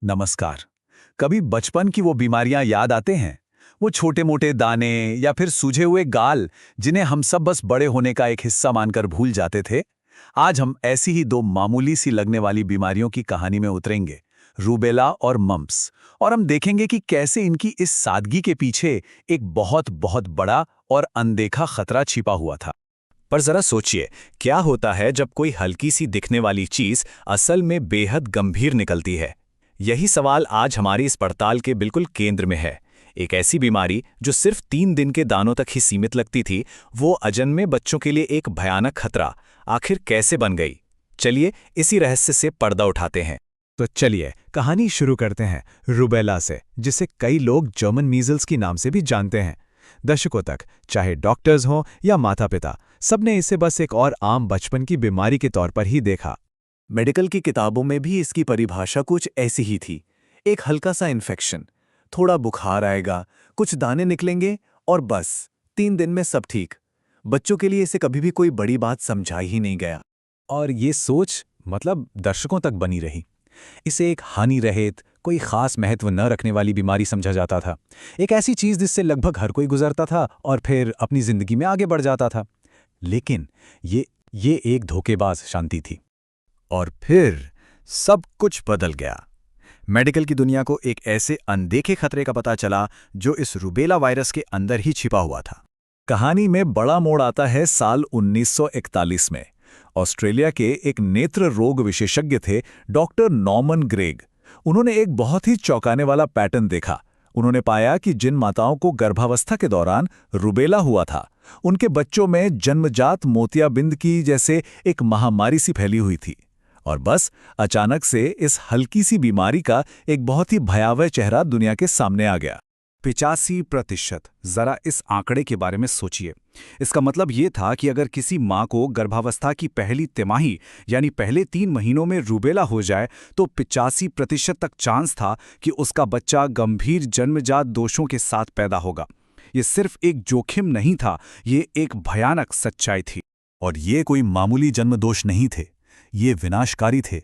नमस्कार। कभी बचपन की वो बीमारियां याद आते हैं? वो छोटे मोटे दाने या फिर सूजे हुए गाल जिन्हें हम सब बस बड़े होने का एक हिस्सा मानकर भूल जाते थे। आज हम ऐसी ही दो मामूली सी लगने वाली बीमारियों की कहानी में उतरेंगे, रूबेला और मम्प्स। और हम देखेंगे कि कैसे इनकी इस सादगी के पीछे एक बहुत बहुत बड़ा और अनदेखा खतरा छिपा हुआ था। पर जरा सोचिए, क्या होता है जब कोई हल्की सी दिखने वाली चीज असल में बेहद गंभीर निकलती है। यही सवाल आज हमारी इस पड़ताल के बिल्कुल केंद्र में है। एक ऐसी बीमारी जो सिर्फ 3 दिन के दानों तक ही सीमित लगती थी, वो अजन्मे बच्चों के लिए एक भयानक खतरा आखिर कैसे बन गई। चलिए इसी रहस्य से पर्दा उठाते हैं। तो चलिए कहानी शुरू करते हैं रूबेला से, जिसे कई लोग जर्मन मीजल्स के नाम से भी जानते हैं। दशकों तक चाहे डॉक्टर्स हों या माता-पिता, सबने इसे बस एक और आम बचपन की बीमारी के तौर पर ही देखा। मेडिकल की किताबों में भी इसकी परिभाषा कुछ ऐसी ही थी। एक हल्का सा इन्फेक्शन, थोड़ा बुखार आएगा, कुछ दाने निकलेंगे और बस 3 दिन में सब ठीक। बच्चों के लिए इसे कभी भी कोई बड़ी बात समझा ही नहीं गया। और ये सोच दर्शकों तक बनी रही। इसे एक हानि रहित, कोई खास महत्व न रखने वाली बीमारी समझा जाता था। एक ऐसी चीज जिससे लगभग हर कोई गुजरता था और फिर अपनी जिंदगी में आगे बढ़ जाता था। लेकिन ये एक धोखेबाज शांति थी। और फिर सब कुछ बदल गया। मेडिकल की दुनिया को एक ऐसे अनदेखे खतरे का पता चला जो इस रूबेला वायरस के अंदर ही छिपा हुआ था। कहानी में बड़ा मोड़ आता है साल 1941 में। ऑस्ट्रेलिया के एक नेत्र रोग विशेषज्ञ थे डॉक्टर नॉर्मन ग्रेग। उन्होंने एक बहुत ही चौंकाने वाला पैटर्न देखा। उन्होंने पाया कि जिन माताओं को गर्भावस्था के दौरान रूबेला हुआ था, उनके बच्चों में जन्मजात मोतियाबिंद की जैसे एक महामारी सी फैली हुई थी। और बस अचानक से इस हल्की सी बीमारी का एक बहुत ही भयावह चेहरा दुनिया के सामने आ गया। 85%। जरा इस आंकड़े के बारे में सोचिए। इसका मतलब ये था कि अगर किसी मां को गर्भावस्था की पहली तिमाही यानी पहले 3 महीनों में रूबेला हो जाए तो 85% तक चांस था कि उसका बच्चा गंभीर जन्मजात दोषों के साथ पैदा होगा। ये सिर्फ एक जोखिम नहीं था, ये एक भयानक सच्चाई थी। और ये कोई मामूली जन्म दोष नहीं थे, ये विनाशकारी थे।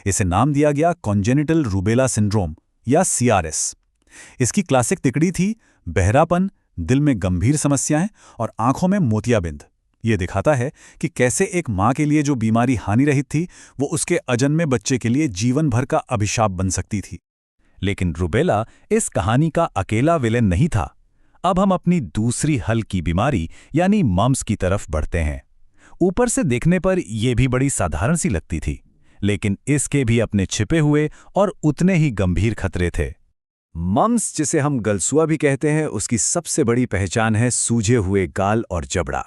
इसे नाम दिया गया कॉन्जेनिटल रूबेला सिंड्रोम या CRS। इसकी क्लासिक तिकड़ी थी बहरापन, दिल में गंभीर समस्याएं और आंखों में मोतियाबिंद। ये दिखाता है कि कैसे एक मां के लिए जो बीमारी हानि रहित थी, वो उसके अजन्मे बच्चे के लिए जीवन भर का अभिशाप बन सकती थी। लेकिन रूबेला इस कहानी का अकेला विलेन नहीं था। अब हम अपनी दूसरी हल्की बीमारी यानी मम्प्स की तरफ बढ़ते हैं। ऊपर से देखने पर यह भी बड़ी साधारण सी लगती थी, लेकिन इसके भी अपने छिपे हुए और उतने ही गंभीर खतरे थे। मम्प्स, जिसे हम गलसुआ भी कहते हैं, उसकी सबसे बड़ी पहचान है सूजे हुए गाल और जबड़ा।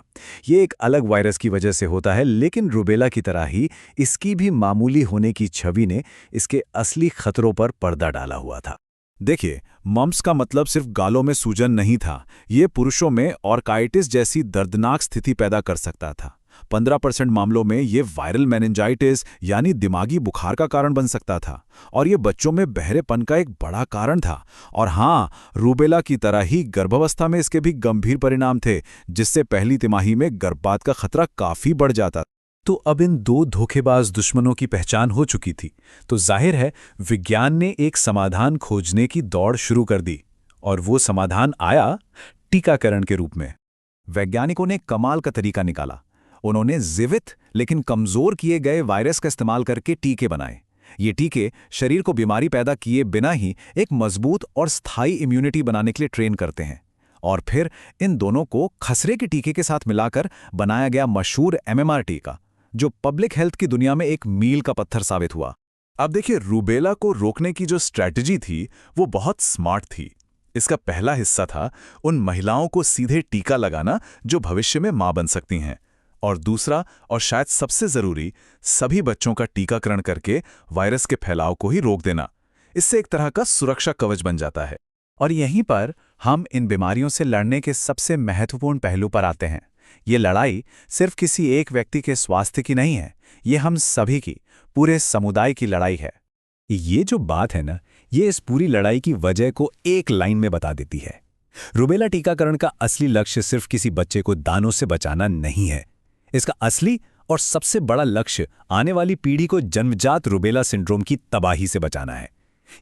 ये एक अलग वायरस की वजह से होता है, लेकिन रूबेला की तरह ही इसकी भी मामूली होने की छवि ने इसके असली खतरों पर पर्दा डाला हुआ था। देखिए, मम्प्स का मतलब सिर्फ गालों में सूजन नहीं था। ये पुरुषों में ऑर्काइटिस जैसी दर्दनाक स्थिति पैदा कर सकता था। 15% मामलों में ये वायरल मेनिंजाइटिस यानी दिमागी बुखार का कारण बन सकता था। और ये बच्चों में बहरेपन का एक बड़ा कारण था। और हाँ, रूबेला की तरह ही गर्भावस्था में इसके भी गंभीर परिणाम थे, जिससे पहली तिमाही में गर्भपात का खतरा काफी बढ़ जाता। तो अब इन दो धोखेबाज दुश्मनों की पहचान हो चुकी थी, तो जाहिर है विज्ञान ने एक समाधान खोजने की दौड़ शुरू कर दी। और वो समाधान आया टीकाकरण के रूप में। वैज्ञानिकों ने कमाल का तरीका निकाला। उन्होंने जीवित लेकिन कमजोर किए गए वायरस का इस्तेमाल करके टीके बनाए। ये टीके शरीर को बीमारी पैदा किए बिना ही एक मजबूत और स्थायी इम्यूनिटी बनाने के लिए ट्रेन करते हैं। और फिर इन दोनों को खसरे के टीके के साथ मिलाकर बनाया गया मशहूर MMR टीका, जो पब्लिक हेल्थ की दुनिया में एक मील का पत्थर साबित हुआ। अब देखिए, रूबेला को रोकने की जो स्ट्रैटेजी थी वो बहुत स्मार्ट थी। इसका पहला हिस्सा था उन महिलाओं को सीधे टीका लगाना जो भविष्य में मां बन सकती हैं। और दूसरा, और शायद सबसे जरूरी, सभी बच्चों का टीकाकरण करके वायरस के फैलाव को ही रोक देना। इससे एक तरह का सुरक्षा कवच बन जाता है। और यहीं पर हम इन बीमारियों से लड़ने के सबसे महत्वपूर्ण पहलू पर आते हैं। ये लड़ाई सिर्फ किसी एक व्यक्ति के स्वास्थ्य की नहीं है, ये हम सभी की, पूरे समुदाय की लड़ाई है। ये जो बात है ना, ये इस पूरी लड़ाई की वजह को एक लाइन में बता देती है। रूबेला टीकाकरण का असली लक्ष्य सिर्फ किसी बच्चे को दानों से बचाना नहीं है। इसका असली और सबसे बड़ा लक्ष्य आने वाली पीढ़ी को जन्मजात रूबेला सिंड्रोम की तबाही से बचाना है।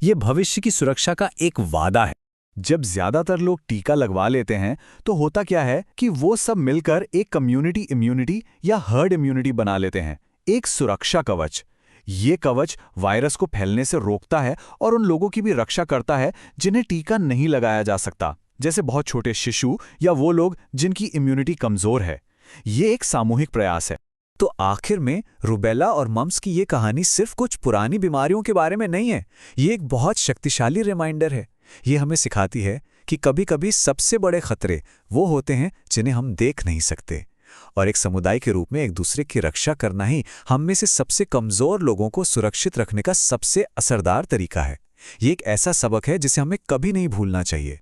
ये भविष्य की सुरक्षा का एक वादा है। जब ज्यादातर लोग टीका लगवा लेते हैं तो होता क्या है कि वो सब मिलकर एक कम्युनिटी इम्यूनिटी या हर्ड इम्यूनिटी बना लेते हैं, एक सुरक्षा कवच। ये कवच वायरस को फैलने से रोकता है और उन लोगों की भी रक्षा करता है जिन्हें टीका नहीं लगाया जा सकता, जैसे बहुत छोटे शिशु या वो लोग जिनकी इम्यूनिटी कमजोर है। ये एक सामूहिक प्रयास है। तो आखिर में रुबेला और मम्स की ये कहानी सिर्फ कुछ पुरानी बीमारियों के बारे में नहीं है, ये एक बहुत शक्तिशाली रिमाइंडर है। ये हमें सिखाती है कि कभी-कभी सबसे बड़े खतरे वो होते हैं जिन्हें हम देख नहीं सकते, और एक समुदाय के रूप में एक दूसरे की रक्षा करना ही हम में से सबसे कमजोर लोगों को सुरक्षित रखने का सबसे असरदार तरीका है। ये एक ऐसा सबक है जिसे हमें कभी नहीं भूलना चाहिए।